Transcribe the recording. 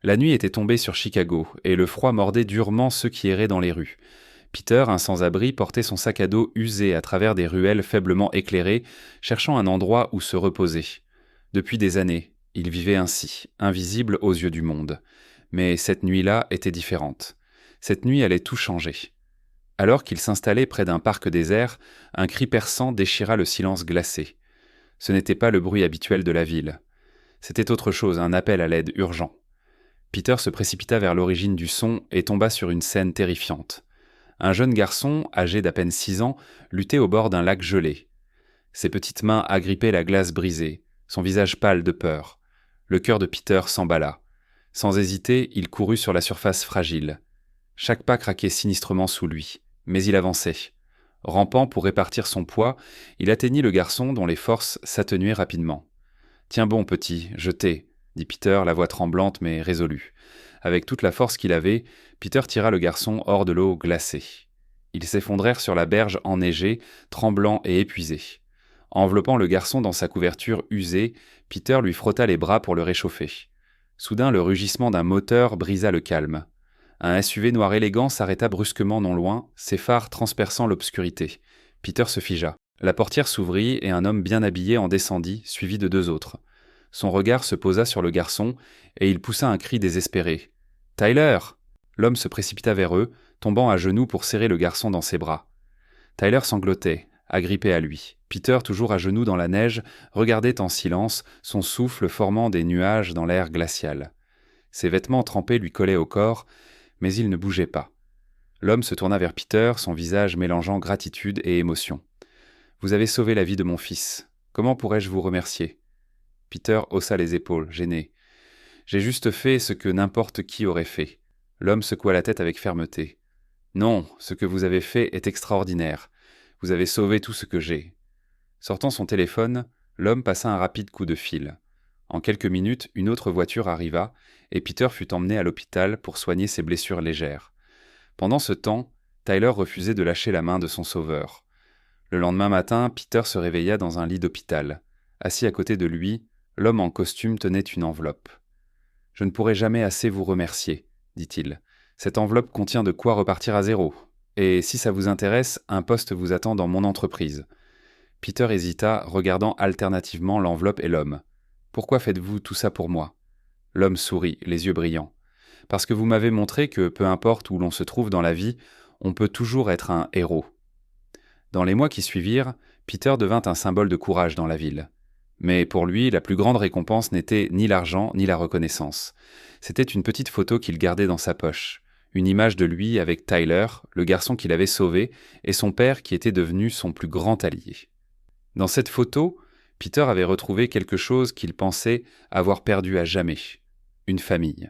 La nuit était tombée sur Chicago, et le froid mordait durement ceux qui erraient dans les rues. Peter, un sans-abri, portait son sac à dos usé à travers des ruelles faiblement éclairées, cherchant un endroit où se reposer. Depuis des années, il vivait ainsi, invisible aux yeux du monde. Mais cette nuit-là était différente. Cette nuit allait tout changer. Alors qu'il s'installait près d'un parc désert, un cri perçant déchira le silence glacé. Ce n'était pas le bruit habituel de la ville. C'était autre chose, un appel à l'aide urgent. Peter se précipita vers l'origine du son et tomba sur une scène terrifiante. Un jeune garçon, âgé d'à peine 6 ans, luttait au bord d'un lac gelé. Ses petites mains agrippaient la glace brisée, son visage pâle de peur. Le cœur de Peter s'emballa. Sans hésiter, il courut sur la surface fragile. Chaque pas craquait sinistrement sous lui, mais il avançait. Rampant pour répartir son poids, il atteignit le garçon dont les forces s'atténuaient rapidement. « Tiens bon, petit, je t'ai », dit Peter, la voix tremblante mais résolue. Avec toute la force qu'il avait, Peter tira le garçon hors de l'eau glacée. Ils s'effondrèrent sur la berge enneigée, tremblants et épuisés. Enveloppant le garçon dans sa couverture usée, Peter lui frotta les bras pour le réchauffer. Soudain, le rugissement d'un moteur brisa le calme. Un SUV noir élégant s'arrêta brusquement non loin, ses phares transperçant l'obscurité. Peter se figea. La portière s'ouvrit et un homme bien habillé en descendit, suivi de 2 autres. Son regard se posa sur le garçon, et il poussa un cri désespéré. « Tyler !» L'homme se précipita vers eux, tombant à genoux pour serrer le garçon dans ses bras. Tyler sanglotait, agrippé à lui. Peter, toujours à genoux dans la neige, regardait en silence, son souffle formant des nuages dans l'air glacial. Ses vêtements trempés lui collaient au corps, mais il ne bougeait pas. L'homme se tourna vers Peter, son visage mélangeant gratitude et émotion. « Vous avez sauvé la vie de mon fils. Comment pourrais-je vous remercier ?» Peter haussa les épaules, gêné. « J'ai juste fait ce que n'importe qui aurait fait. » L'homme secoua la tête avec fermeté. « Non, ce que vous avez fait est extraordinaire. Vous avez sauvé tout ce que j'ai. » Sortant son téléphone, l'homme passa un rapide coup de fil. En quelques minutes, une autre voiture arriva, et Peter fut emmené à l'hôpital pour soigner ses blessures légères. Pendant ce temps, Tyler refusait de lâcher la main de son sauveur. Le lendemain matin, Peter se réveilla dans un lit d'hôpital. Assis à côté de lui, l'homme en costume tenait une enveloppe. « Je ne pourrai jamais assez vous remercier, » dit-il. « Cette enveloppe contient de quoi repartir à zéro. Et si ça vous intéresse, un poste vous attend dans mon entreprise. » Peter hésita, regardant alternativement l'enveloppe et l'homme. « Pourquoi faites-vous tout ça pour moi ?» L'homme sourit, les yeux brillants. « Parce que vous m'avez montré que, peu importe où l'on se trouve dans la vie, on peut toujours être un héros. » Dans les mois qui suivirent, Peter devint un symbole de courage dans la ville. Mais pour lui, la plus grande récompense n'était ni l'argent ni la reconnaissance. C'était une petite photo qu'il gardait dans sa poche. Une image de lui avec Tyler, le garçon qu'il avait sauvé, et son père qui était devenu son plus grand allié. Dans cette photo, Peter avait retrouvé quelque chose qu'il pensait avoir perdu à jamais, une famille.